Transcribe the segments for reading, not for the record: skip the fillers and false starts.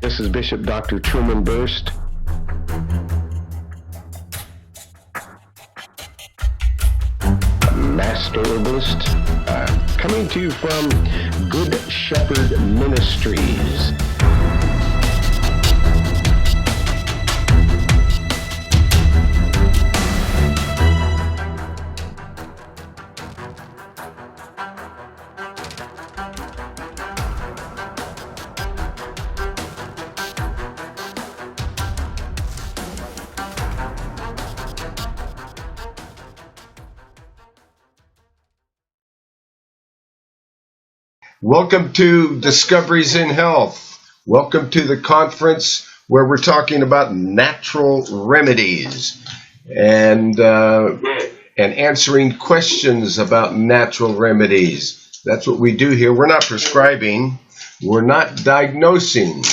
This is Bishop Dr. Truman Burst. Master Herbalist, coming to you from Good Shepherd Ministries. Welcome to Discoveries in Health. Welcome to the conference where we're talking about natural remedies and answering questions about natural remedies. That's what we do here. We're not prescribing. We're not diagnosing.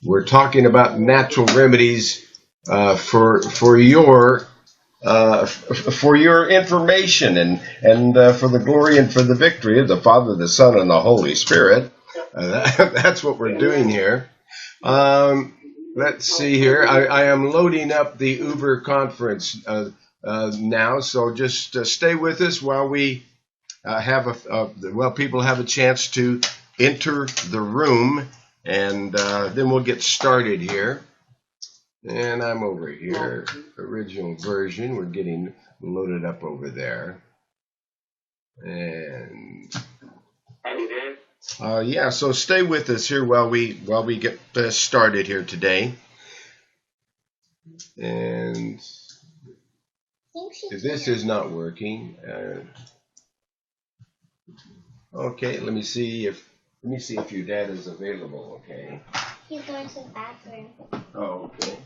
We're talking about natural remedies for your information and for the glory and for the victory of the Father, the Son, and the Holy Spirit. That's what we're doing here. Let's see here. I am loading up the Uber conference now, so just stay with us while we people have a chance to enter the room, and then we'll get started here. And I'm over here, original version. We're getting loaded up over there. And yeah, so stay with us here while we get started here today. And this is not working. Okay, let me see if your dad is available. Okay. He's going to the bathroom. Oh, okay.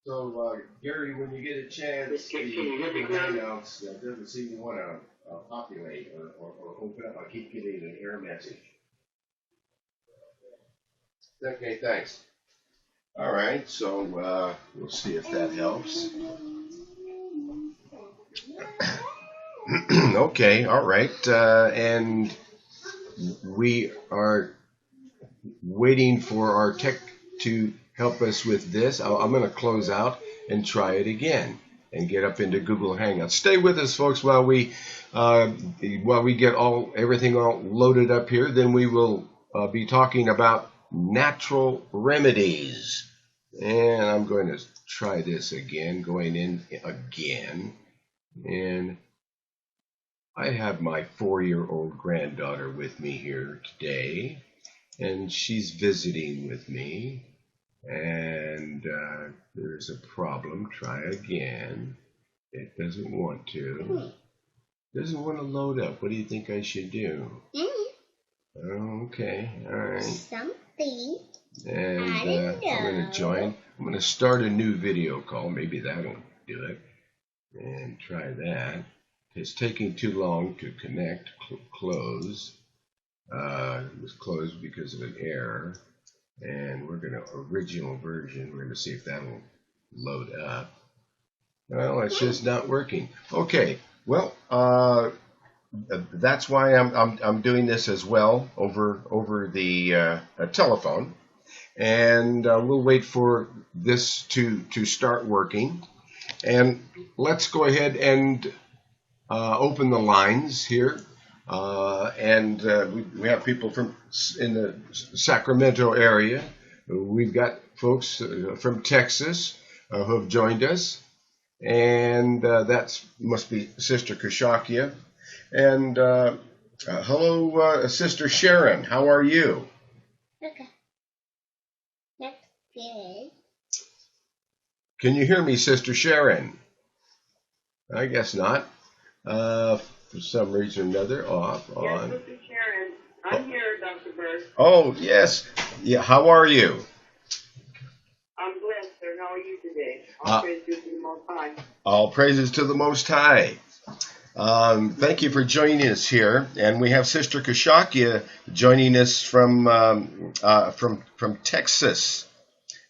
So, Gary, when you get a chance, the hangouts doesn't seem to want to populate or open up. I keep getting an error message. Okay, thanks. All right, so we'll see if that helps. Okay, all right, and we are waiting for our tech to help us with this. I'm going to close out and try it again and get up into Google Hangouts. Stay with us, folks, while we get everything all loaded up here. Then we will be talking about natural remedies. And I'm going to try this again, going in again. And I have my 4-year-old granddaughter with me here today, and she's visiting with me. And there's a problem. Try again. It doesn't want to. Doesn't want to load up. What do you think I should do? Okay. All right. Something. And I'm going to join. I'm going to start a new video call. Maybe that'll do it. And try that. It's taking too long to connect. Close. It was closed because of an error. And we're going to original version. We're going to see if that'll load up. Well, it's just not working. Okay. Well, that's why I'm doing this as well over the telephone, and we'll wait for this to start working. And let's go ahead and open the lines here. And we have people in the Sacramento area. We've got folks from Texas who have joined us, and that must be Sister Kashakia. And hello, Sister Sharon. How are you? Okay. That's good. Can you hear me, Sister Sharon? I guess not. For some reason or another, off, on. Yes, Sister Sharon. I'm here, Dr. Burst. Oh, yes. Yeah. How are you? I'm blessed, sir. How are you today? All praises to the Most High. All praises to the Most High. Thank you for joining us here, and we have Sister Kashakia joining us from Texas.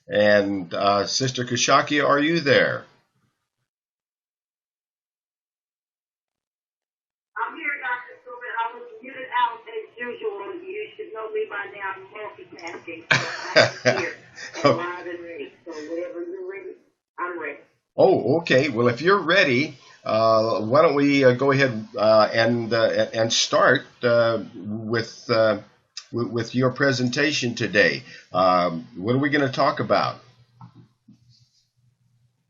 And Sister Kashakia, are you there? I'm here, Dr. Truman, I was muted out as usual. You should know me by now. I'm multitasking. So I'm here and live and ready. So whenever you're ready, I'm ready. Oh, okay. Well, if you're ready, why don't we go ahead and start with your presentation today. What are we going to talk about?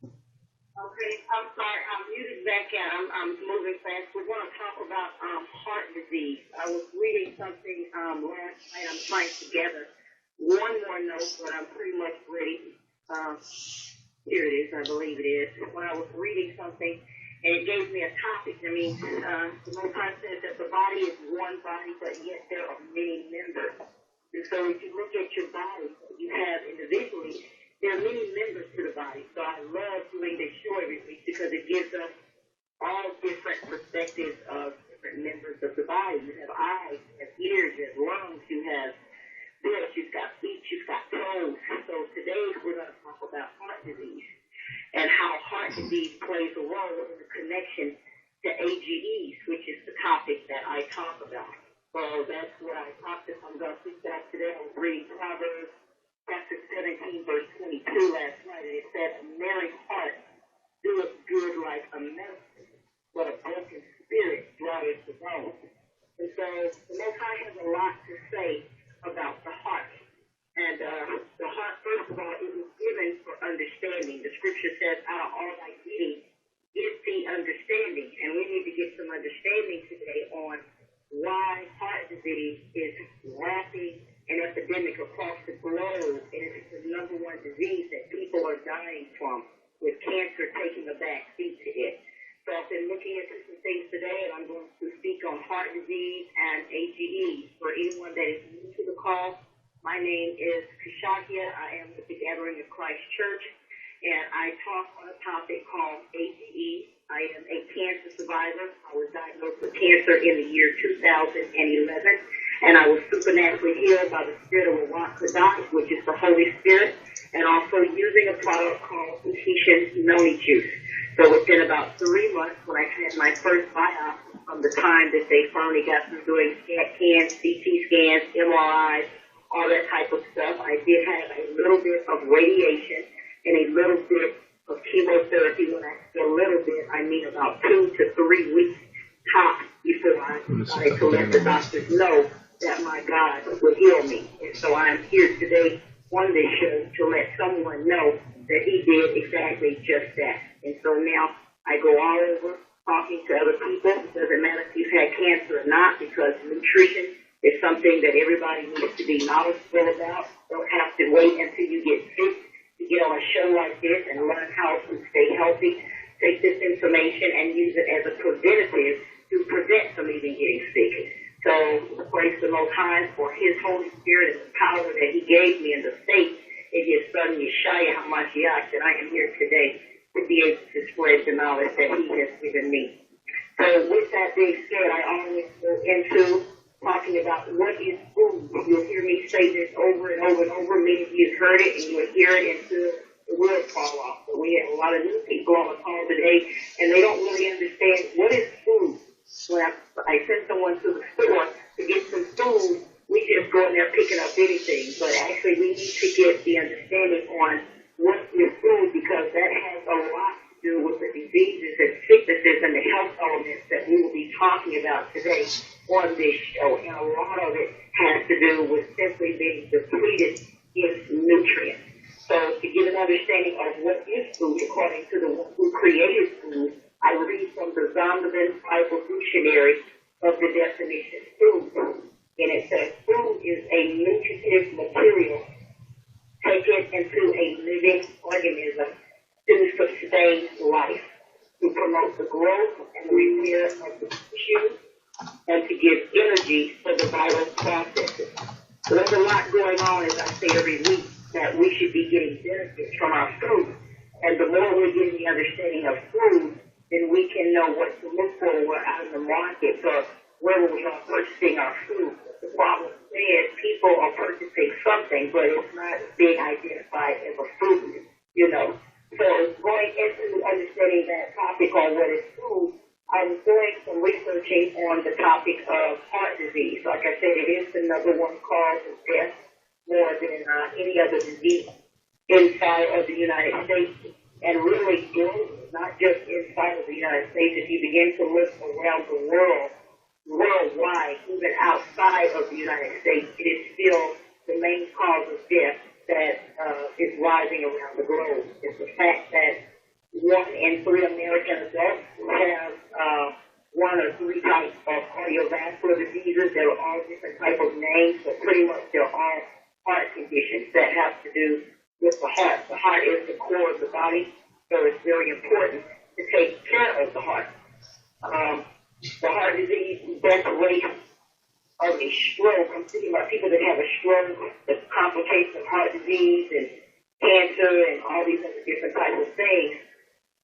Okay, I'm sorry. I'm muted back out. I'm moving fast. We're going to talk about heart disease. I was reading something last night. I'm trying to gather one more note, but I'm pretty much ready. Here it is, I believe it is. When I was reading something, and it gave me a topic. I mean, the Most High says that the body is one body, but yet there are many members. And so if you look at your body that you have individually, there are many members to the body. So I love doing this show every week because it gives us all different perspectives of different members of the body. You have eyes, you have ears, you have lungs, you have this, you've got feet, you've got toes. So today we're going to talk about heart disease and how heart disease plays a role in the connection to AGEs, which is the topic that I talk about. So that's what I talked about. I'm going to speak about today. I was reading Proverbs chapter 17, verse 22 last night, and it said, "A merry heart doeth good like a medicine, but a broken spirit drieth the bones." And so the Most High has a lot to say about the heart. And the heart, first of all, it was given for understanding. The scripture says, out of all thy getting, get the understanding. And we need to get some understanding today on why heart disease is ramping an epidemic across the globe. And it's the number one disease that people are dying from, with cancer taking a back seat to it. So I've been looking into some things today, and I'm going to speak on heart disease and AGE. For anyone that is new to the call, my name is Kashakia. I am with the Gathering of Christ Church, and I talk on a topic called AGE. I am a cancer survivor. I was diagnosed with cancer in the year 2011, and I was supernaturally healed by the spirit of Ruach Kadosh, which is the Holy Spirit, and also using a product called Tahitian noni juice. So within about 3 months, when I had my first biopsy, from the time that they finally got through doing scans, CT scans, MRIs, all that type of stuff, I did have a little bit of radiation and a little bit of chemotherapy. When I say a little bit, I mean about 2 to 3 weeks top before I decided to let the doctors know that my God would heal me. And so I'm here today on this show to let someone know that he did exactly just that. And so now I go all over talking to other people. It doesn't matter if you've had cancer or not, because nutrition is something that everybody needs to be knowledgeable about. Don't have to wait until you get sick to get on a show like this and learn how to stay healthy. Take this information and use it as a preventative to prevent from even getting sick. So praise the Most High for His Holy Spirit and the power that He gave me in the faith in His Son Yeshua HaMashiach, that I am here today to be able to spread the knowledge that He has given me. So with that being said, I always go into talking about what is food. You'll hear me say this over and over and over. Many of you have heard it, and you'll hear it until the wheels fall off. But we have a lot of new people on the call today, and they don't really understand what is food. When I send someone to the store to get some food, we just go in there picking up anything. But actually, we need to get the understanding on what is food, because that has a lot to do with the diseases and sicknesses and the health elements that we will be talking about today on this show. And a lot of it has to do with simply being depleted in nutrients. So to get an understanding of what is food, according to the one who created food, I read from the Zondervan Bible Dictionary of the definition of food. And it says food is a nutritive material taken into a living organism to sustain life, to promote the growth and repair of the tissue, and to give energy for the vital processes. So there's a lot going on, as I say every week, that we should be getting benefits from our food. And the more we're getting the understanding of food, then we can know what to look for when we're out in the market or where we are purchasing our food. The problem is people are purchasing something, but it's not being identified as a food, you know. So going into understanding that topic on what is food, I was doing some research researching on the topic of heart disease. Like I said, it is the number one cause of death, more than any other disease inside of the United States, and really globally, not just inside of the United States. If you begin to look around the world, worldwide, even outside of the United States, it is still the main cause of death that is rising around the globe. It's the fact that 1 in 3 American adults have 1 or 3 types of cardiovascular diseases. There are all different types of names, but pretty much they're all heart conditions that have to do with the heart. The heart is the core of the body, so it's very important to take care of the heart. The heart disease death rate of a stroke, I'm thinking about people that have a stroke, the complications of heart disease and cancer and all these other different types of things,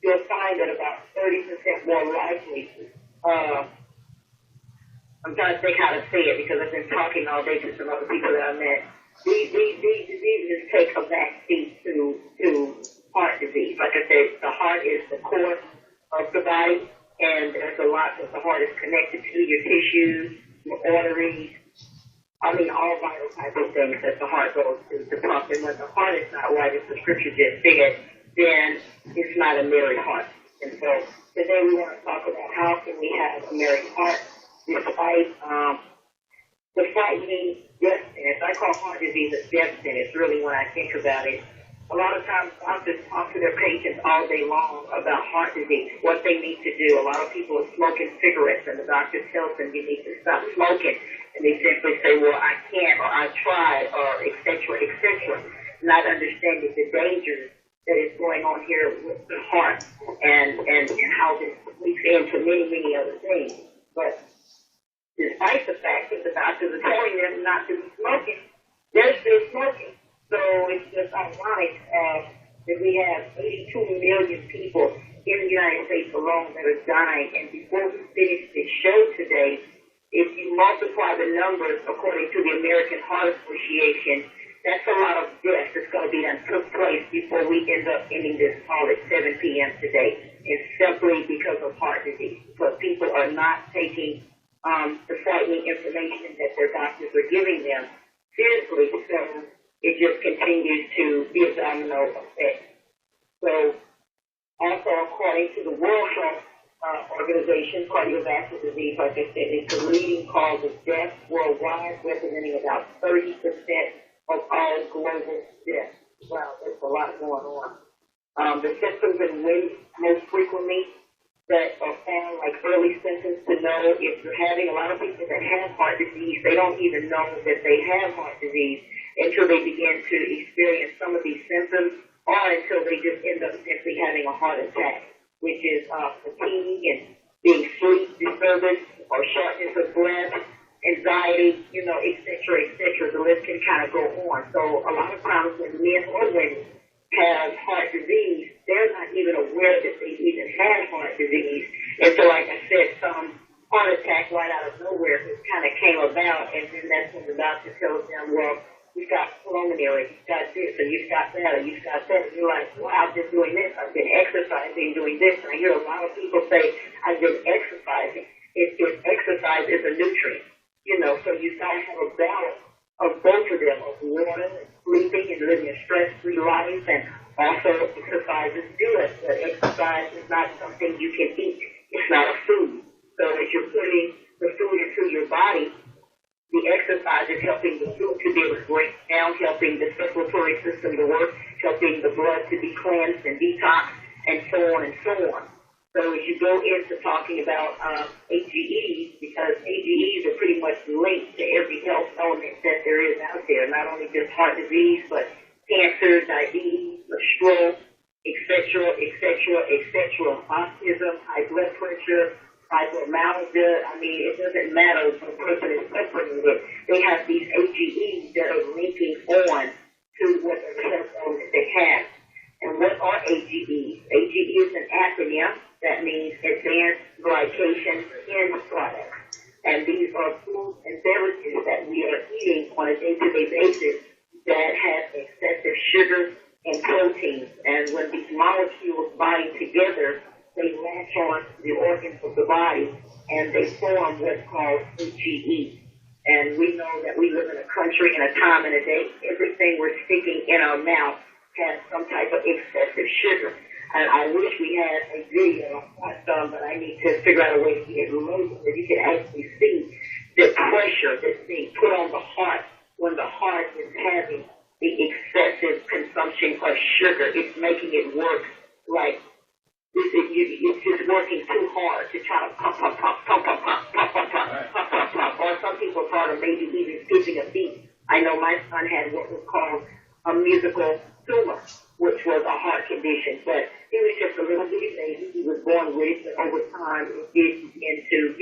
you'll find that about 30% more likely. I'm trying to think how to say it because I've been talking all day to some other people that I met. These diseases take a backseat to heart disease. Like I said, the heart is the core of the body, and there's a lot that the heart is connected to, your tissues, your arteries, all vital type of things that the heart goes to pump. And when the heart is not right, as the scripture just said, then it's not a married heart. And so today we want to talk about how can we have a married heart despite the frightening death sentence. I call heart disease a death sentence, really, when I think about it. A lot of times doctors talk to their patients all day long about heart disease, what they need to do. A lot of people are smoking cigarettes, and the doctor tells them you need to stop smoking. And they simply say, well, I can't, or I tried, or et cetera, not understanding the dangers that is going on here with the heart and how this leaks into many, many other things. But despite the fact that the doctors are telling them not to be smoking, they're still smoking. So it's just ironic that we have 82 million people in the United States alone that are dying. And before we finish this show today, if you multiply the numbers according to the American Heart Association, that's a lot of deaths that's going to be done took place before we end up ending this call at 7 p.m. today. It's simply because of heart disease. Because people are not taking the frightening information that their doctors are giving them seriously. So it just continues to be a domino effect. So also according to the World Health Organization, cardiovascular disease, like I said, is the leading cause of death worldwide, representing about 30% of all global deaths. Wow, there's a lot going on. The symptoms in women most frequently that are found, like early symptoms to know if you're having, a lot of people that have heart disease, they don't even know that they have heart disease until they begin to experience some of these symptoms, or until they just end up simply having a heart attack, which is fatigue and being sleep disturbance or shortness of breath, anxiety, et cetera. The list can kind of go on. So a lot of times when men or women have heart disease, they're not even aware that they even have heart disease. And so, like I said, some heart attack right out of nowhere just kind of came about, and then that's when the doctor tells them, well, you've got pulmonary, you've got this, or you've got that, or you've got that. And you're like, well, I've been doing this, I've been exercising, doing this. And I hear a lot of people say, I've been exercising. If exercise is a nutrient, so you've got to have a balance of both of them, of water and sleeping and living a stress-free life, and also exercise is good. But exercise is not something you can eat. It's not a food. So as you're putting the food into your body, the exercise is helping the food to be able to break down, helping the circulatory system to work, helping the blood to be cleansed and detox, and so on and so on. So as you go into talking about AGEs, because AGEs are pretty much linked to every health element that there is out there, not only just heart disease, but cancer, diabetes, stroke, et cetera, autism, high blood pressure, fibromyalgia. It doesn't matter if a person is suffering with it. They have these AGEs that are linking on to whatever health element they have. And what are AGEs? AGE is an acronym that means Advanced Glycation End Products. And these are foods and beverages that we are eating on a day-to-day basis that have excessive sugars and proteins. And when these molecules bind together, they latch on to the organs of the body and they form what's called AGE. And we know that we live in a country and a time and a day. Everything we're sticking in our mouth has some type of excessive sugar. And I wish we had a video, but I need to figure out a way to get it removed so you can actually see the pressure that's being put on the heart when the heart is having the excessive consumption of sugar. It's making it work like it's just working too hard to try to pump, pump, pump, pump, pump, pump, pump, pump, pump, pump, pump, pump. Or some people thought of maybe even skipping a beat. I know my son had what was called a musical tumor, which was a heart condition, but he was just a little bitty baby. He was born with it, but over time it did begin to,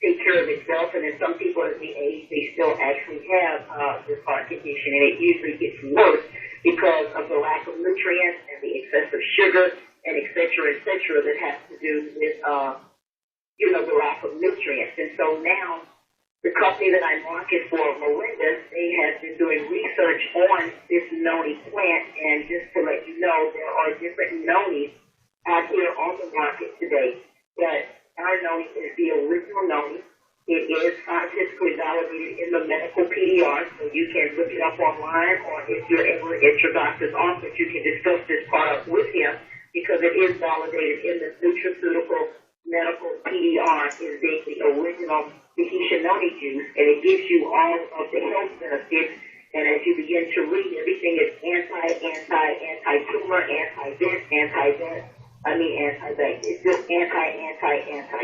take care of itself. And then some people at the age, they still actually have this heart condition, and it usually gets worse because of the lack of nutrients and the excessive sugar and et cetera, that has to do with, the lack of nutrients. And so now, the company that I market for, Melinda's, they have been doing research on this noni plant, and just to let you know, there are different nonis out here on the market today. But our noni is the original noni. It is scientifically validated in the medical PDR, so you can look it up online, or if you're ever at your doctor's office, you can discuss this product with him, because it is validated in the nutraceutical medical PDR is the original DIH noni juice, and it gives you all of the health benefits. And as you begin to read, everything is anti-tumor, anti-this, anti-that. Anti-that. It's just anti.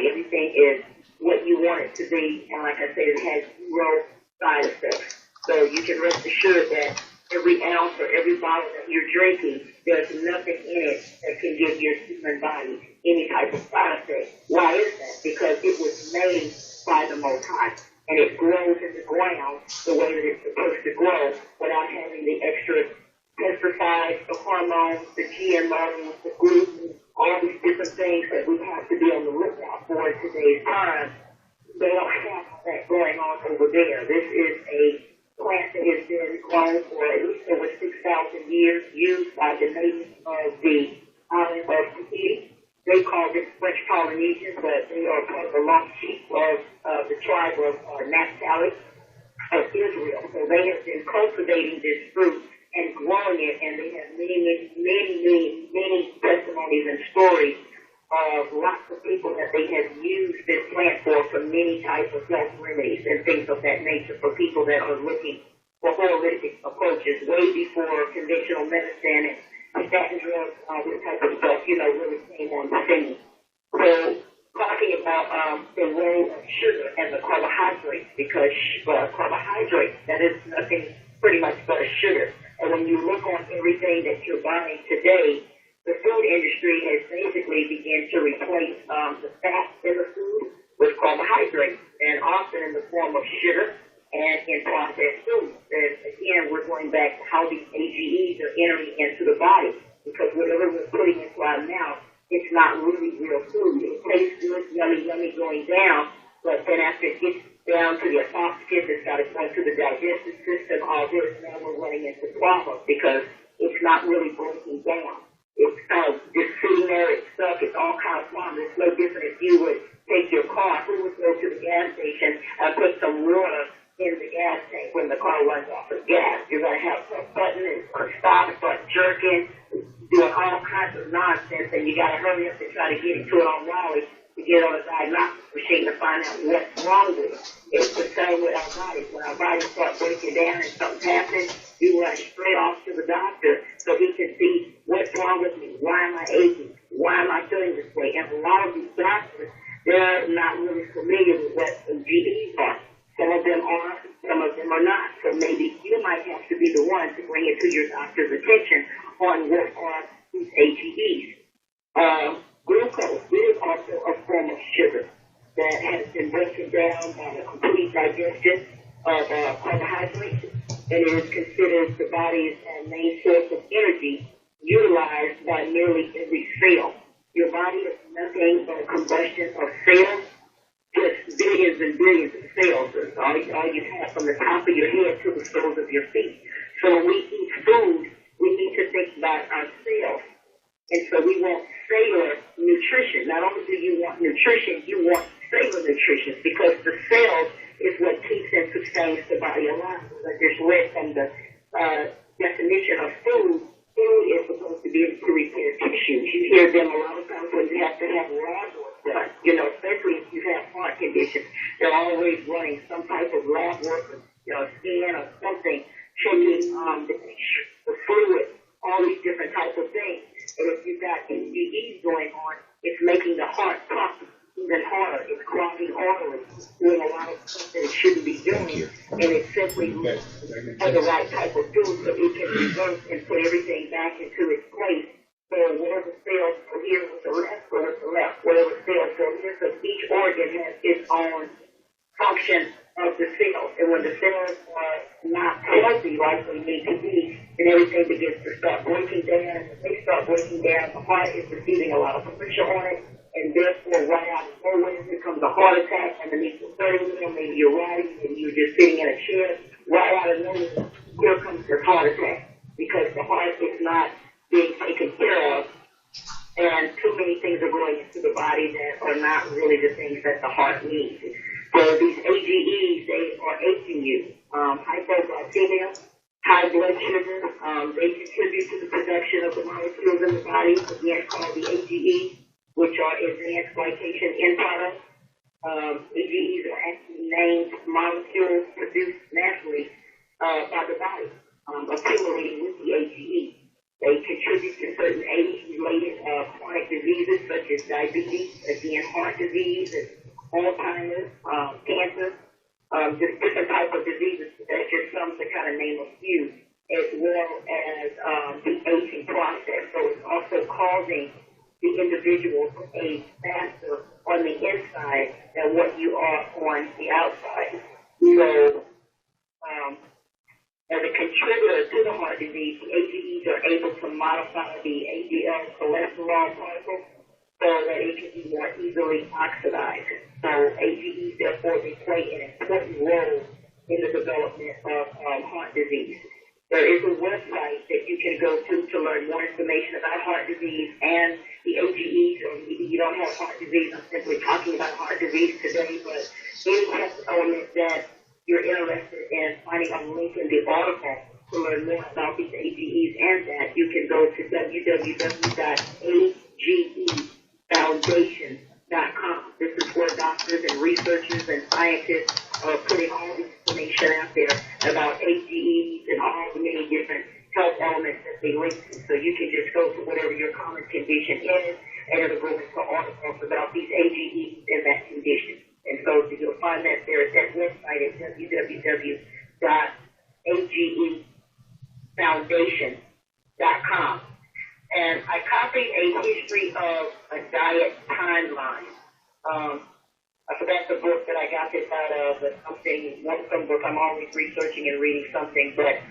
Everything is what you want it to be, and like I said, it has zero side effects. So you can rest assured that every ounce or every bottle that you're drinking, there's nothing in it that can give your human body any type of side effect. Why is that? Because it was made by the Most High, and it grows in the ground the way that it's supposed to grow without having the extra pesticides, the hormones, the GMOs, the gluten, all these different things that we have to be on the lookout for in today's time. They don't have that going on over there. This is a plant that has been grown for at least over 6,000 years, used by the natives of the island of Tahiti. They call this French Polynesian, but they are part of the lost sheep of the tribe of Naphtali of Israel. So they have been cultivating this fruit and growing it, and they have many testimonies and stories of lots of people that they have used this plant for many types of health remedies and things of that nature for people that are looking for holistic approaches way before conventional medicine and statin drugs, this type of stuff, really came on the scene. So talking about the role of sugar and the carbohydrates, because carbohydrates, that is nothing pretty much but a sugar. And when you look on everything that you're buying today, the food industry has basically begun to replace the fat in the food with carbohydrates, and often in the form of sugar and in processed foods. And again, we're going back to how these AGEs are entering into the body, because whatever we're putting into our mouth, it's not really real food. It tastes good, yummy, going down, but then after it gets down to the esophagus, it's got to go to the digestive system, all this, now we're running into problems because it's not really breaking down. It's kind of just sitting there, it's stuck, it's all kind of problems. It's no different if you would take your car, who would go to the gas station and put some water in the gas tank when the car runs off of gas. You're going to have some button and stop, start jerking, doing all kinds of nonsense, and you got to hurry up and try to get into it on Raleigh to get on a diagnostic machine to find out what's wrong with it. It's the same with our bodies. When our bodies start breaking down and something's happening, you run straight off to the doctor so he can see what's wrong with me. Why am I aching? Why am I feeling this way? And a lot of these doctors, they're not really familiar with what AGEs are. Some of them are, some of them are not. So maybe you might have to be the one to bring it to your doctor's attention on what are these AGEs. Glucose is also a form of sugar that has been broken down by the complete digestion of carbohydrates, and it is considered the body's main source of energy, utilized by nearly every cell. Your body is nothing but a combustion of cells, just billions and billions of cells. That's all you have from the top of your head to the soles of your feet. So when we eat food, we need to think about our cells. And so we want cellular nutrition. Not only do you want nutrition, you want cellular the body a lot. I just read from the definition of food. Food is supposed to be able to repair tissues. You hear them a lot of times when you have to have lab work done, especially if you have heart conditions. They're always running some type of lab work, scan or something, checking the fluid, all these different types of things. And if you've got AGEs going on, it's making the heart pump even harder. It's clogging arteries, doing a lot of stuff that it shouldn't be doing, and it's simply for the right type of food so it can reverse and put everything back into its place. So whatever cells go here with the left, go with the left. Whatever cells go here, so each organ has its own function of the cells. And when the cells are not healthy like they need to be, then everything begins to start breaking down. When they start breaking down, the heart is receiving a lot of pressure on it, and therefore right out of nowhere becomes a heart attack underneath the sternum. Maybe you're riding and you're just sitting in a chair. Right out of nowhere, here comes this heart attack because the heart is not being taken care of, and too many things are going into the body that are not really the things that the heart needs. So these AGEs, they are aging you. Hypoglycemia, high blood sugar, they contribute to the production of the molecules in the body, again called the AGEs, which are advanced glycation end products. AGEs are actually named molecules produced naturally by the body, accumulating with the AGE. They contribute to certain age-related chronic diseases such as diabetes, again, heart disease, and Alzheimer's, cancer, just different types of diseases. That's just some to kind of name a few, as well as the aging process. So it's also causing the individual to age faster on the inside than what you are on the outside. So, as a contributor to the heart disease, the AGEs are able to modify the HDL cholesterol particles so that it can be more easily oxidized. So AGEs, therefore, they play an important role in the development of heart disease. There is a website that you can go to learn more information about heart disease and the AGEs, or maybe you don't have heart disease. I'm simply talking about heart disease today, but any test element that you're interested in finding a link in the article to learn more about these AGEs and that, you can go to www.agefoundation.com. This is where doctors and researchers and scientists are putting all the information out there about AGEs and all the many different health elements that they link to. So you can just go to whatever your common condition is, and it'll go into articles about these AGEs and that condition. And so you'll find that there at that website at www.agefoundation.com. And I copied a history of a diet timeline. I forgot the book that I got this out of, but some book. I'm always researching and reading something, but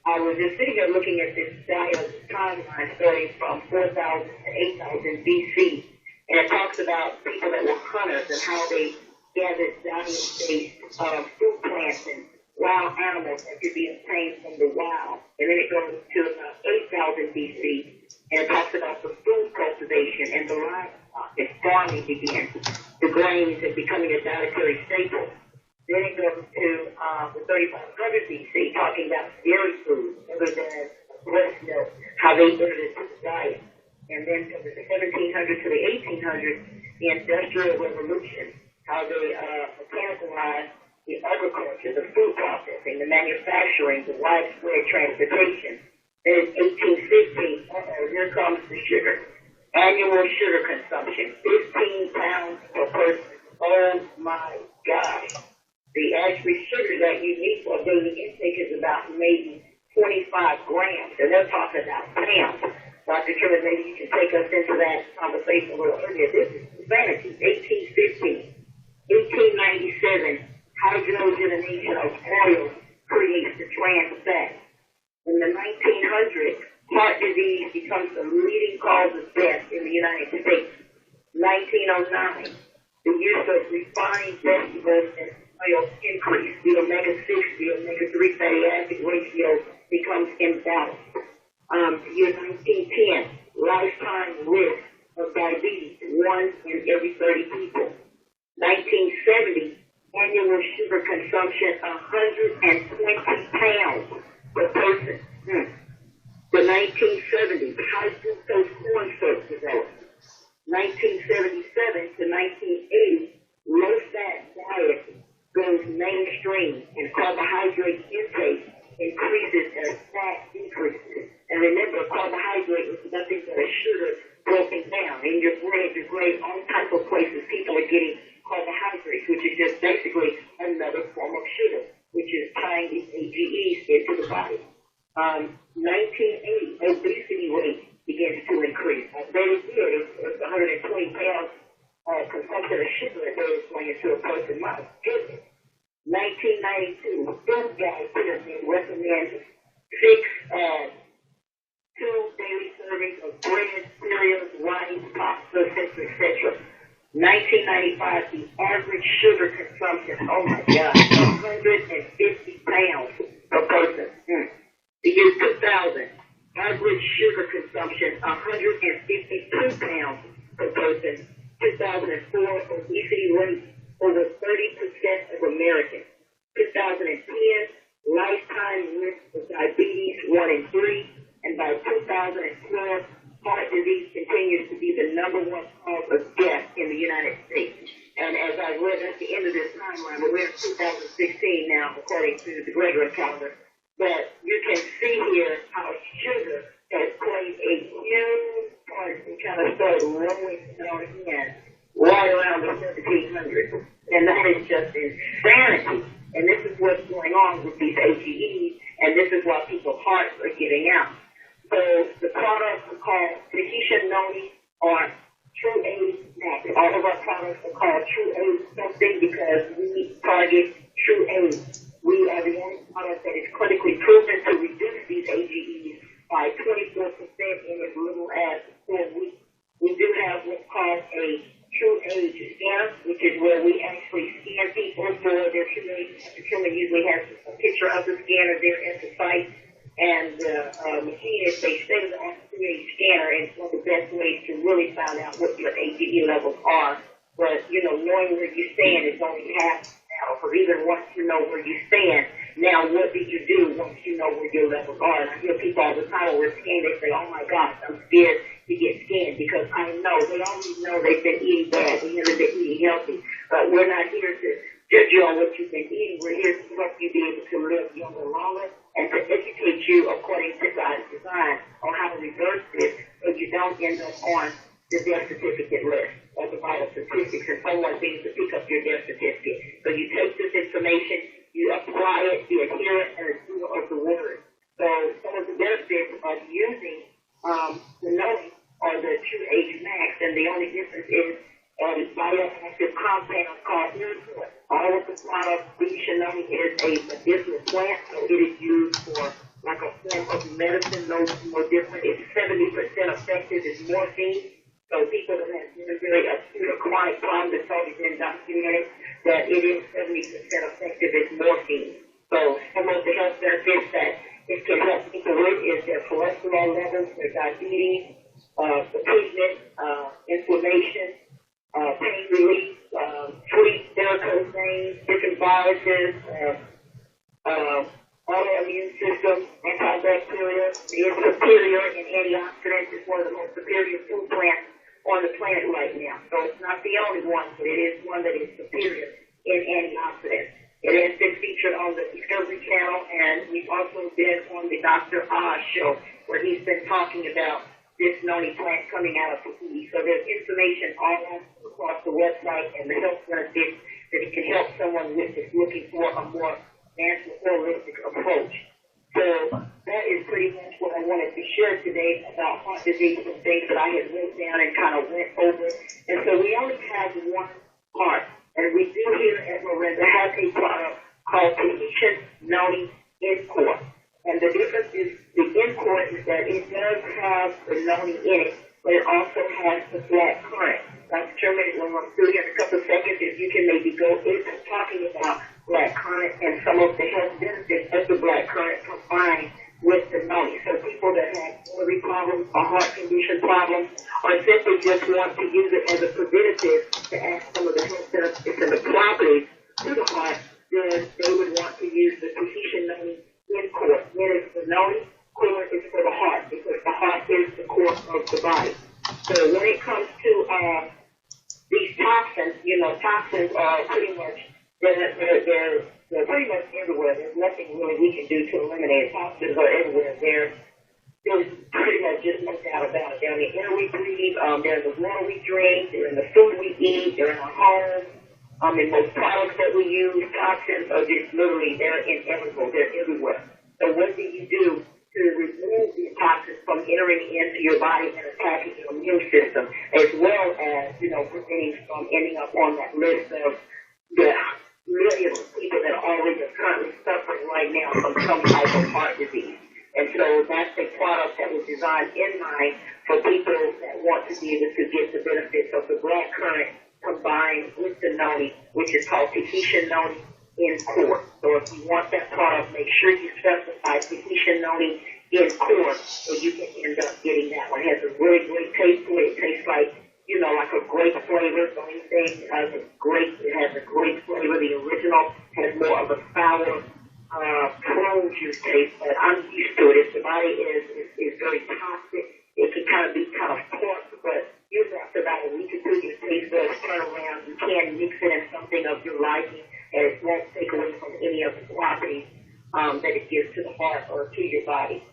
I was just sitting there looking at this diet timeline starting from 4,000 to 8,000 BC. And it talks about people that were hunters and how they gathered diet-based food plants and wild animals that could be obtained from the wild. And then it goes to about 8,000 BC, and it talks about the food cultivation and the livestock and farming began. The grains and becoming a dietary staple. Then it goes to the 3,500 BC, talking about dairy food, other than breast milk, how they entered into the diet. And then from the 1700s to the 1800s, the Industrial Revolution, how they mechanicalized the agriculture, the food processing, the manufacturing, the widespread transportation. Then in 1815, here comes the sugar. Annual sugar consumption, 15 pounds per person. Oh my gosh. The actual sugar that you need for a daily intake is about maybe 25 grams, and they're talking about pounds. Dr. Truman, maybe you can take us into that conversation a little earlier. This is vanity, 1815. 1897, hydrogenation of oil creates the trans fat. In the 1900s, heart disease becomes the leading cause of death in the United States. 1909, the use of refined vegetables and oils increase. The omega-6, the omega-3 fatty acid ratio becomes imbalanced. Year 1910, lifetime risk of diabetes, 1 in every 30 people. 1970, annual sugar consumption 120 pounds per person. The 1970s, high fructose corn syrup developed. 1977 to 1980, low-fat diet goes mainstream and carbohydrate intake increases as fat decreases. And remember, carbohydrate is nothing but a sugar broken down. In your bread, all types of places, people are getting carbohydrates, which is just basically another form of sugar, which is tying these AGEs into the body. 1980, obesity rate begins to increase. I bet it did. It's 120 pounds consumption of sugar a day is going into a person. My goodness. 1992, Food Guide Pyramid recommends 2 daily servings of bread, cereals, rice, pasta, etc. 1995, the average sugar consumption, oh my God, 150 pounds per person. The year 2000, average sugar consumption, 152 pounds per person. 2004, obesity rate over 30% of Americans. 2010, lifetime risk of diabetes 1 in 3. And by 2012, heart disease continues to be the #1 cause of death in the United States. And as I read at the end of this timeline, we're in 2016 now, according to the Gregorian calendar, but you can see here how sugar has played a huge part and kind of started rolling down in right around the 1700s. And that is just insanity. And this is what's going on with these AGEs, and this is why people's hearts are giving out. So the products are called Tahitian Noni or True Age Max. All of our products are called True Age something because we target True Age. We are the only product that is clinically proven to reduce these AGEs by 24% in as little as 4 weeks. We do have what's called a True Age scanner, which is where we actually scan people for their true age. Dr. Truman usually has a picture of the scanner there at the site. And the machinists, they send it on the scanner, and it's one of the best ways to really find out what your AGE levels are. But, knowing where you stand is only half now. For even once you know where you stand, now what do you do once you know where your levels are? And I hear people all the time when we're scanned, they say, oh my gosh, I'm scared to get scanned because I know, they already know they've been eating bad, they haven't been eating healthy. But we're not here to judge you on what you've been eating. We're here to help you be able to live younger longer and to educate you according to God's design on how to reverse this so you don't end up on the death certificate list or the vital statistics and someone needs to pick up your death certificate. So you take this information, you apply it, you adhere it, and it's doer of the word. So some of the benefits of using the Noni or the True Age Max, and the only difference is bioactive compound called insulin. All of the products, Noni is a medicinal plant, so it is used for like a form of medicine, no different. It's 70% effective as morphine. So people that have very acute or chronic problems, it's already been documented that it is 70% effective as morphine. So some of the health benefits that it can help people with is their cholesterol levels, their diabetes, fatigue, inflammation, pain relief, sleep, varicose veins, different viruses, autoimmune system, antibacterial. It is superior in antioxidants. It's one of the most superior food plants on the planet right now. So it's not the only one, but it is one that is superior in antioxidants. It has been featured on the Discovery Channel, and we've also been on the Dr. Oz show, where he's been talking about this noni plant coming out of Tahiti. So there's information all across the website and the health benefits that it can help someone with that's looking for a more natural, holistic approach. So that is pretty much what I wanted to share today about heart disease and things that I had wrote down and kind of went over. And so we only have one heart, and we do here at Miranda have a product called Tahitian Noni Encore. And the difference is the Encore is that it does have the noni in it, but it also has the black currant. Dr. Truman, when we're through here in a couple of seconds, if you can maybe go into talking about black currant and some of the health benefits of the black currant combined with the noni. So people that have biliary problems or heart condition problems or simply just want to use it as a preventative to add some of the health benefits and the properties to the heart, then they would want to use the Tahitian noni in court. Whereas the noni core is for the heart because the heart is the core of the body. So when it comes to these toxins, toxins are pretty much they're pretty much everywhere. There's nothing really we can do to eliminate it. Toxins are everywhere. There's pretty much just no doubt about it. They're in the air we breathe, they're in the water we drink, they're in the food we eat, they're in our homes, in most products that we use. Toxins are just literally, they're inevitable, they're everywhere. So what do you do to remove these toxins from entering into your body and attacking your immune system, as well as, preventing from ending up on that list of the millions of people that are already currently suffering right now from some type of heart disease. And so that's a product that was designed in mind for people that want to be able to get the benefits of the black currant combined with the noni, which is called Tahitian noni in quart. So if you want that product, make sure you specify Tahitian noni in quart so you can end up getting that one. It has a really great taste to it. It tastes like, like a grape flavor. The only thing, it has a grape flavor. The original has more of a sour, prune juice taste, but I'm used to it. If the body is very toxic, it can kind of be kind of pork, but usually after about a week or two, your taste buds turn around. You can mix it in something of your liking, and it won't take away from any of the properties that it gives to the heart or to your body.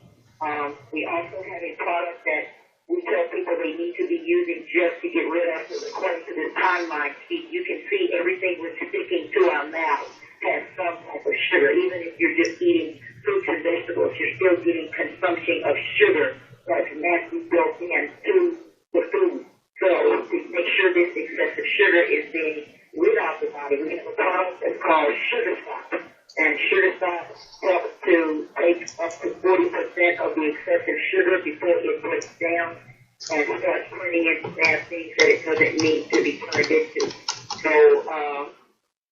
We also have a product that we tell people they need to be using just to get rid of, according to this timeline. You can see everything we're sticking to our mouth has some type of sugar. Even if you're just eating fruits and vegetables, you're still getting consumption of sugar that's naturally built into the food. So to make sure this excessive sugar is being rid out of the body, we have a product that's called Sugar Stop. And Sugar Stop helps to take up to 40% of the excessive sugar before it breaks down and starts turning into bad things that it doesn't need to be turned into. So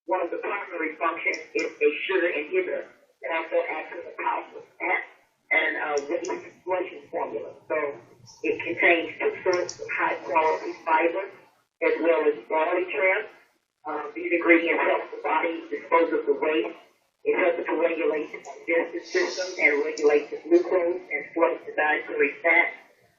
one of the primary functions is a sugar inhibitor that also acts as a powerful fat and waste flushing formula. So it contains 2 sorts of high quality fiber as well as barley trim. These ingredients help the body dispose of the waste. It helps to regulate the digestive system and regulate the glucose and flush the dietary fat.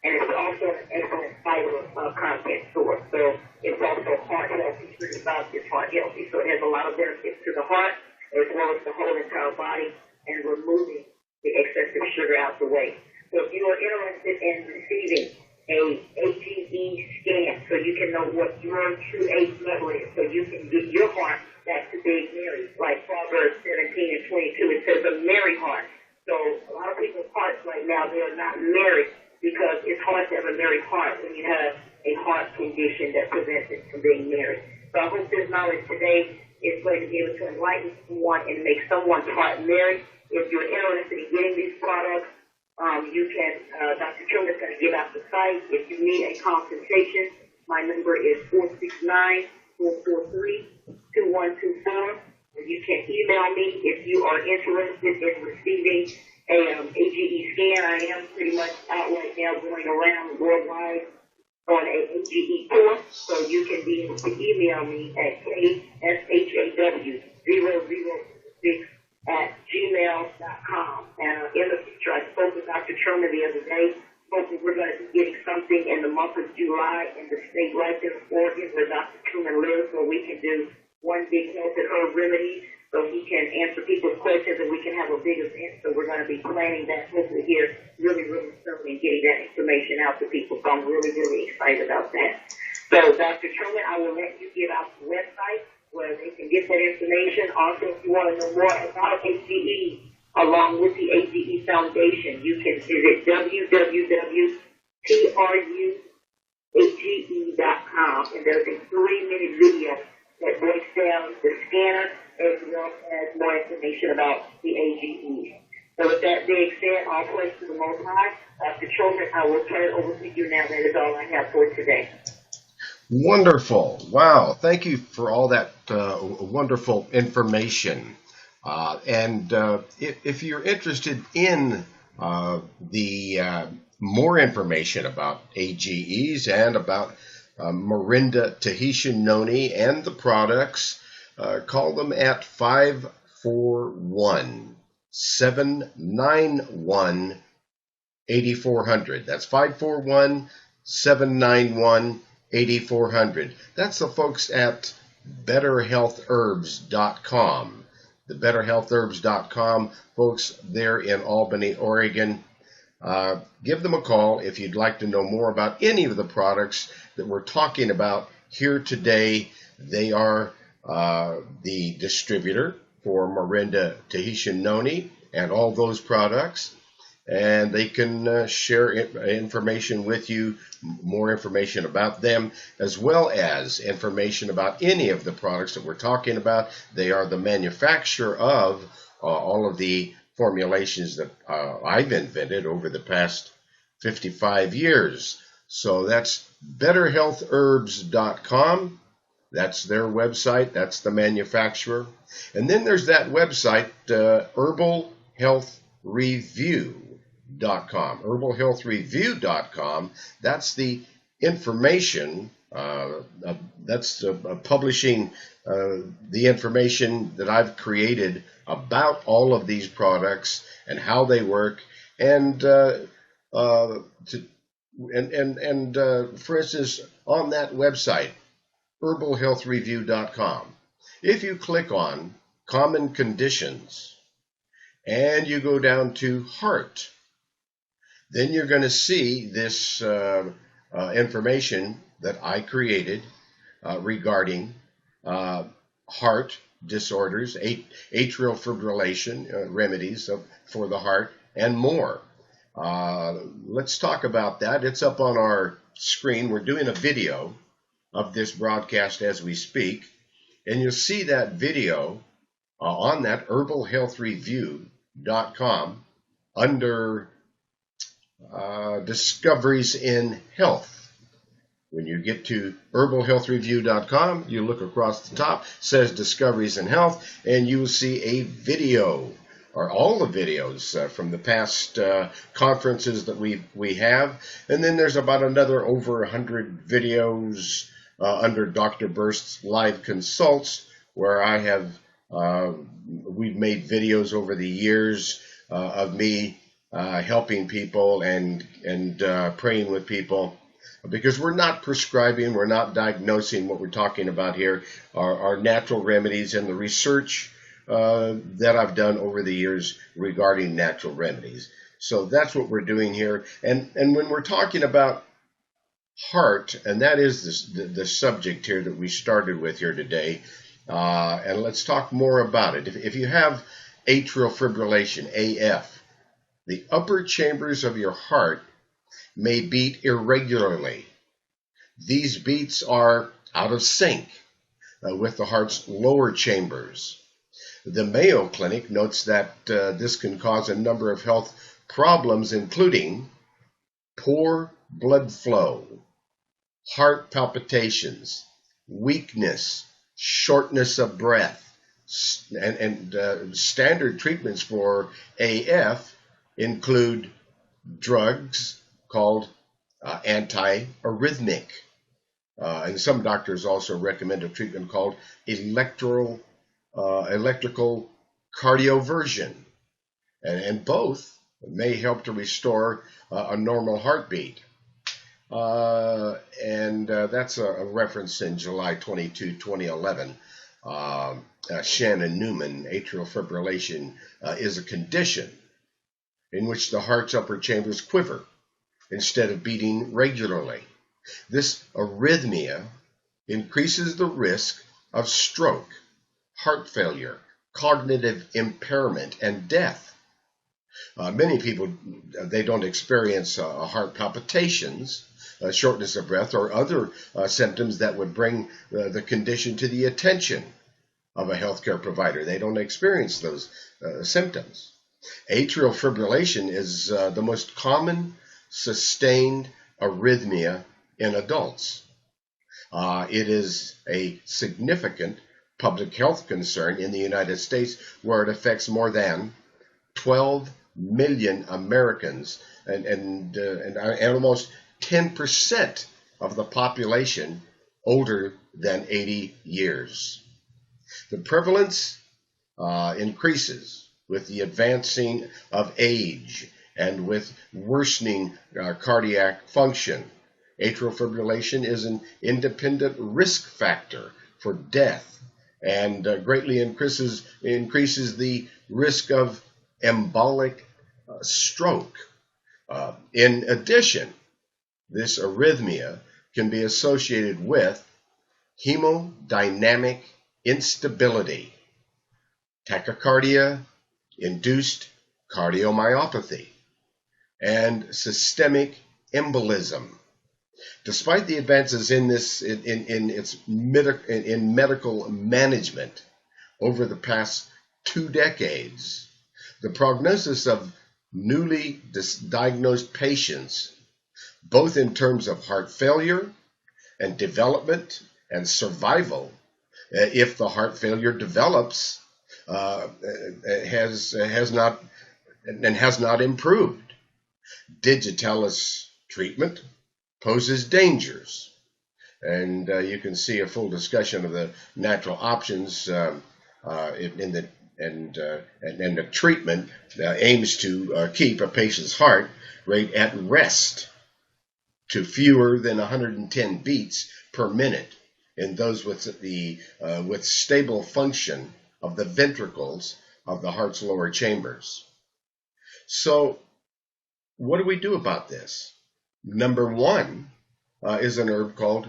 And it's also an excellent fiber content source. So it's also heart healthy. It's about this heart healthy. So it has a lot of benefits to the heart as well as the whole entire body and removing the excessive sugar out the way. So if you are interested in receiving a AGE scan so you can know what your true age level is, so you can get your heart back to being Mary, like Proverbs 17 and 22, it says a merry heart. So a lot of people's hearts right now, they are not merry because it's hard to have a merry heart when you have a heart condition that prevents it from being merry. So I hope this knowledge today is going to be able to enlighten someone and make someone's heart merry. If you're interested in getting these products, you can, Dr. Truman is going to give out the site. If you need a consultation, my number is 469-443-2124. You can email me if you are interested in receiving a AGE scan. I am pretty much out right now going around worldwide on a AGE course, so you can be able to email me at kshaw006@gmail.com. And in the future, I spoke with Dr. Truman the other day. Hopefully, we're going to be getting something in the month of July in the state right there in Oregon where Dr. Truman lives, where we can do one big health and herb remedy, so he can answer people's questions and we can have a big event. So we're going to be planning that hopefully here really, really soon and getting that information out to people. So I'm really, really excited about that. So Dr. Truman, I will let you give out the website where they can get that information. Also, if you want to know more about AGE, along with the AGE Foundation, you can visit www.trugage.com, and there's a 3-minute video that breaks down the scanner as well as more information about the AGE. So with that being said, all praise to the Most High. Dr. Truman, I will turn it over to you now. That is all I have for today. Wonderful. Wow. Thank you for all that wonderful information. If you're interested in the more information about AGEs and about Morinda Tahitian Noni and the products, call them at 541-791-8400. That's 541-791-8400. That's the folks at betterhealthherbs.com. The betterhealthherbs.com folks there in Albany, Oregon. Give them a call if you'd like to know more about any of the products that we're talking about here today. They are the distributor for Morinda Tahitian Noni and all those products, and they can share information with you, more information about them, as well as information about any of the products that we're talking about. They are the manufacturer of all of the formulations that I've invented over the past 55 years. So that's betterhealthherbs.com. That's their website. That's the manufacturer. And then there's that website, herbalhealthreview.com. herbalhealthreview.com. That's the information. That's publishing the information that I've created about all of these products and how they work. And for instance, on that website, herbalhealthreview.com, if you click on common conditions and you go down to heart, then you're going to see this information that I created regarding heart disorders, atrial fibrillation, remedies for the heart, and more. Let's talk about that. It's up on our screen. We're doing a video of this broadcast as we speak, and you'll see that video on that herbalhealthreview.com under Discoveries in Health. When you get to herbalhealthreview.com, you look across the top, says Discoveries in Health, and you will see a video, or all the videos from the past conferences that we have. And then there's about another over 100 videos under Dr. Burst's Live Consults, where I have we've made videos over the years of me helping people and praying with people, because we're not prescribing, we're not diagnosing. What we're talking about here are natural remedies and the research that I've done over the years regarding natural remedies. So that's what we're doing here. And when we're talking about heart, and that is the subject here that we started with here today, and let's talk more about it. If you have atrial fibrillation, AF, the upper chambers of your heart may beat irregularly. These beats are out of sync with the heart's lower chambers. The Mayo Clinic notes that this can cause a number of health problems, including poor blood flow, heart palpitations, weakness, shortness of breath, and standard treatments for AF include drugs called antiarrhythmic. And some doctors also recommend a treatment called electrical cardioversion. And both may help to restore a normal heartbeat. That's a reference in July 22, 2011. Shannon Newman, atrial fibrillation is a condition in which the heart's upper chambers quiver instead of beating regularly. This arrhythmia increases the risk of stroke, heart failure, cognitive impairment, and death. Many people, they don't experience heart palpitations, shortness of breath, or other symptoms that would bring the condition to the attention of a healthcare provider. They don't experience those symptoms. Atrial fibrillation is the most common sustained arrhythmia in adults. It is a significant public health concern in the United States, where it affects more than 12 million Americans and almost 10% of the population older than 80 years. The prevalence increases with the advancing of age and with worsening cardiac function. Atrial fibrillation is an independent risk factor for death and greatly increases the risk of embolic stroke. In addition, this arrhythmia can be associated with hemodynamic instability, tachycardia, induced cardiomyopathy, and systemic embolism. Despite the advances in medical management over the past 2 decades, the prognosis of newly diagnosed patients, both in terms of heart failure and development and survival, if the heart failure develops, has not improved. Digitalis treatment poses dangers, and you can see a full discussion of the natural options in the and the treatment aims to keep a patient's heart rate at rest to fewer than 110 beats per minute in those with stable function of the ventricles of the heart's lower chambers. So what do we do about this? Number one is an herb called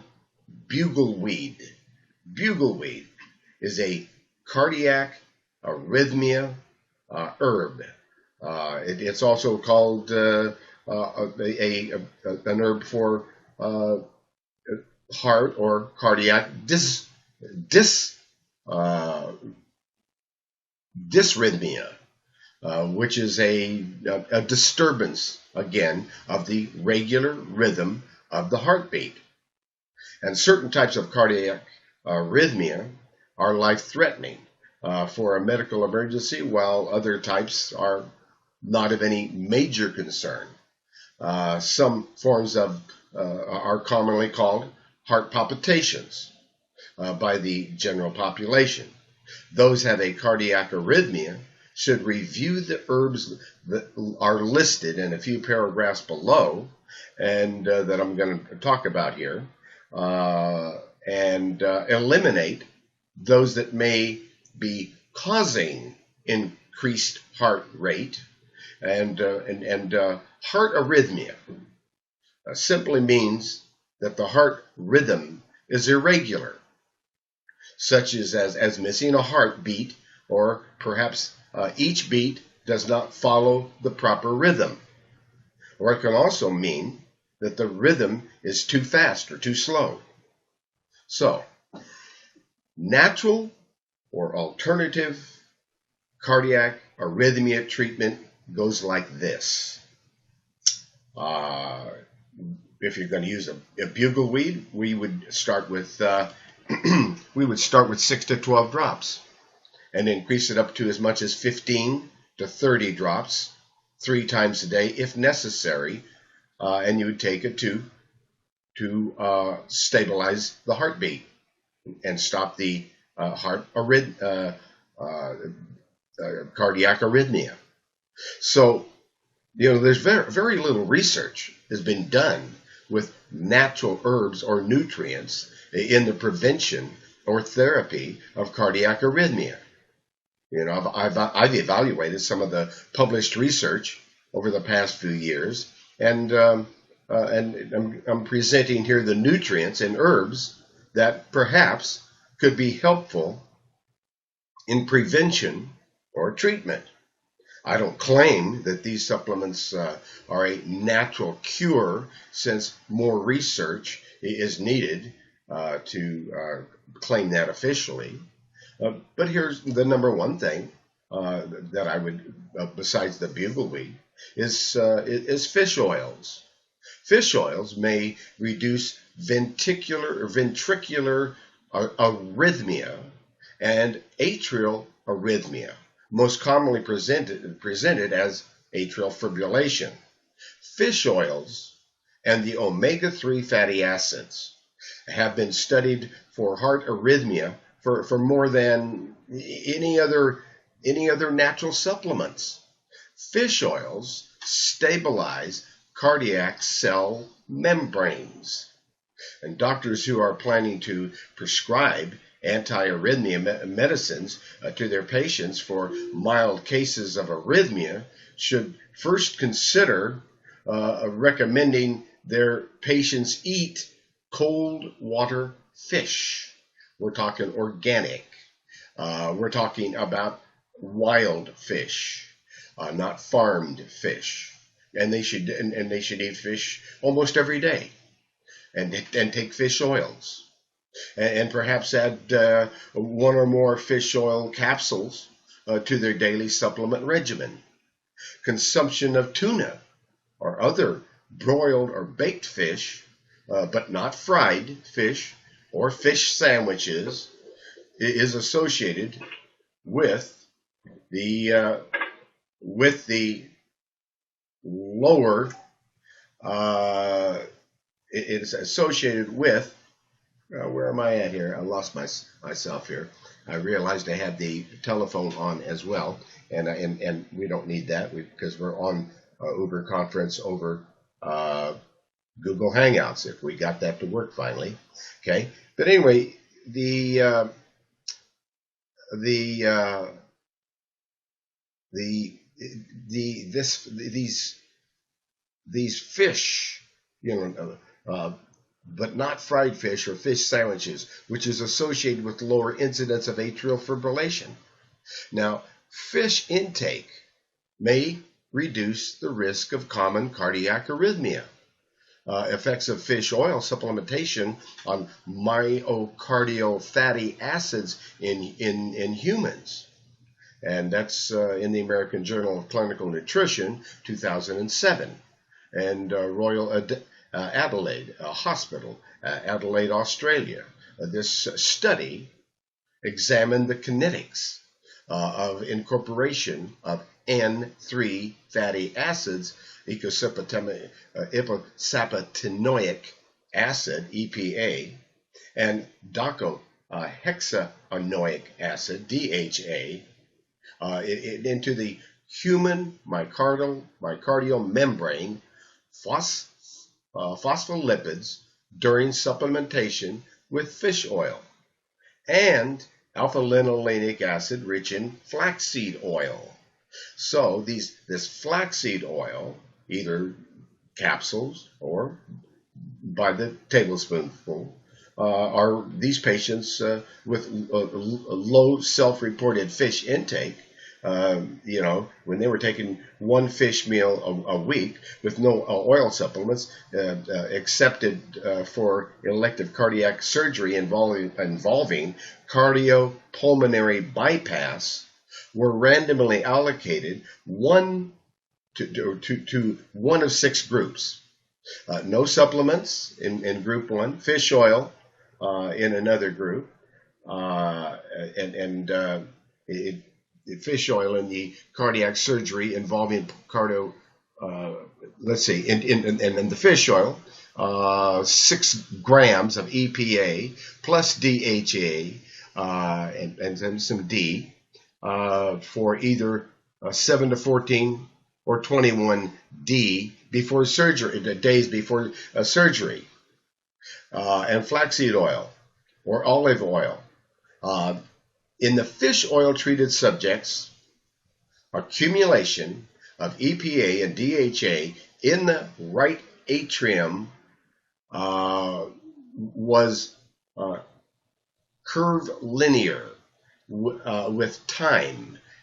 bugleweed. Bugleweed is a cardiac arrhythmia herb. It's also called an herb for heart or cardiac dysrhythmia, which is a disturbance, again, of the regular rhythm of the heartbeat. And certain types of cardiac arrhythmia are life-threatening for a medical emergency, while other types are not of any major concern. Some forms of are commonly called heart palpitations by the general population. Those have a cardiac arrhythmia should review the herbs that are listed in a few paragraphs below, and that I'm going to talk about here, and eliminate those that may be causing increased heart rate. And heart arrhythmia simply means that the heart rhythm is irregular, such as missing a heartbeat, or perhaps each beat does not follow the proper rhythm. Or it can also mean that the rhythm is too fast or too slow. So, natural or alternative cardiac arrhythmia treatment goes like this. If you're going to use a bugleweed, we would start with 6 to 12 drops, and increase it up to as much as 15 to 30 drops 3 times a day if necessary, and you would take it to stabilize the heartbeat and stop the cardiac arrhythmia. So, there's very little research has been done with natural herbs or nutrients in the prevention or therapy of cardiac arrhythmia. I've evaluated some of the published research over the past few years, and I'm presenting here the nutrients and herbs that perhaps could be helpful in prevention or treatment. I don't claim that these supplements are a natural cure, since more research is needed to claim that officially. But here's the number one thing that I would, besides the bugleweed, is fish oils. Fish oils may reduce ventricular arrhythmia and atrial arrhythmia, most commonly presented as atrial fibrillation. Fish oils and the omega-3 fatty acids have been studied for heart arrhythmia for more than any other natural supplements. Fish oils stabilize cardiac cell membranes. And doctors who are planning to prescribe anti-arrhythmia medicines to their patients for mild cases of arrhythmia should first consider recommending their patients eat cold water fish. We're talking organic. We're talking about wild fish, not farmed fish. And they should eat fish almost every day, and take fish oils, and perhaps add one or more fish oil capsules to their daily supplement regimen. Consumption of tuna or other broiled or baked fish, but not fried fish or fish sandwiches, is associated with the lower. It is associated with. Where am I at here? I lost myself here. I realized I had the telephone on as well, and we don't need that because we're on Uber conference over Google Hangouts. If we got that to work finally, okay. But anyway, these fish, but not fried fish or fish sandwiches, which is associated with lower incidence of atrial fibrillation. Now, fish intake may reduce the risk of common cardiac arrhythmia. Effects of fish oil supplementation on myocardial fatty acids in humans. And that's in the American Journal of Clinical Nutrition, 2007. And Royal Adelaide Hospital, Adelaide, Australia. This study examined the kinetics of incorporation of N3 fatty acids, eicosapentaenoic acid, EPA, and docosahexaenoic acid, DHA, into the human myocardial membrane phospholipids during supplementation with fish oil, and alpha-linolenic acid rich in flaxseed oil. So this flaxseed oil, either capsules or by the tablespoonful, are these patients with low self-reported fish intake, when they were taking one fish meal a week with no oil supplements, accepted for elective cardiac surgery involving cardiopulmonary bypass, were randomly allocated to one of 6 groups. No supplements in group 1, fish oil in another group, fish oil in the cardiac surgery involving in the fish oil, 6 grams of EPA plus DHA and then some D for either 7 to 14 or 21 D before surgery, days before surgery, and flaxseed oil or olive oil. In the fish oil treated subjects, accumulation of EPA and DHA in the right atrium was curvilinear with time,